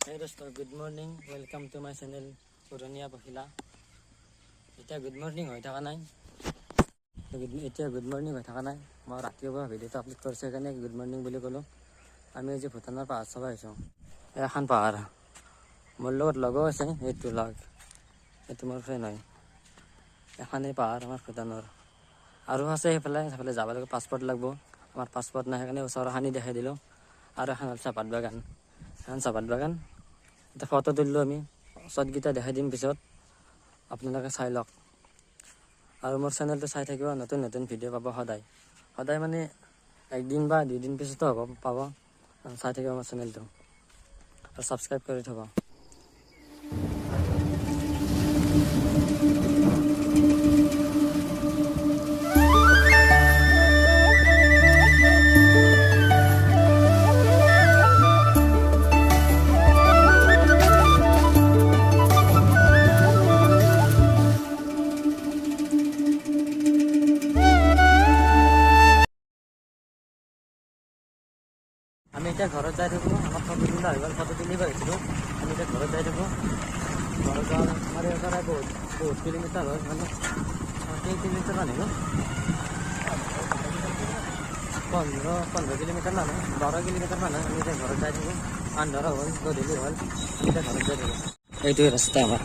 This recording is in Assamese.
Hey dosto, good morning. Welcome to my channel Purania Pahila. এতিয়া গুড মৰ্ণিং হৈ থকা নাই মই ৰাতিপুৱা ভিডিঅ'টো আপলোড কৰিছোঁ সেইকাৰণে গুড মৰ্ণিং বুলি ক'লোঁ। আমি আজি ভূটানৰ পাহাৰ চাব আহিছোঁ। এখন পাহাৰ মোৰ লগত লগো আছে, এইটো মোৰ ফ্ৰেণ্ড হয়। এখনেই পাহাৰ আমাৰ ভূটানৰ আৰু আছে সেইফালে যাব লাগিব, পাছপৰ্ট লাগিব। আমাৰ পাছপৰ্ট নাই সেইকাৰণে ওচৰৰ খানি দেখাই দিলোঁ। আৰু এখন হ'ল চাহপাত বাগান। এতিয়া ফটো তুলিলোঁ আমি, ওচৰতকেইটা দেখাই দিম পিছত, আপোনালোকে চাই লওক। আৰু মোৰ চেনেলটো চাই থাকিব, নতুন ভিডিঅ' পাব সদায় মানে একদিন বা দুদিন পিছতো পাব। চাই থাকিব মোৰ চেনেলটো আৰু ছাবস্ক্ৰাইব কৰি থ'ব। আমি এতিয়া ঘৰত যাই থাকোঁ। আমাৰ ফটো তোলা হৈ গ'ল, ফটো তুলিব আহিছিলোঁ। আমি এতিয়া ঘৰত যাই থাকোঁ। ঘৰত যোৱা আমাৰ ইয়াৰ পৰা বহুত কিলোমিটাৰ হয়, মানে কেই কিলোমিটাৰ মান আহিব, 15 কিলোমিটাৰ মান হয়, 12 কিলোমিটাৰ মান হয়। আমি এতিয়া ঘৰত যাই থাকোঁ। আন্ধাৰ হ'ল, গধূলি হ'ল, আমি এতিয়া ঘৰত যাই থাকোঁ। এইটোৱে ৰাস্তা আমাৰ।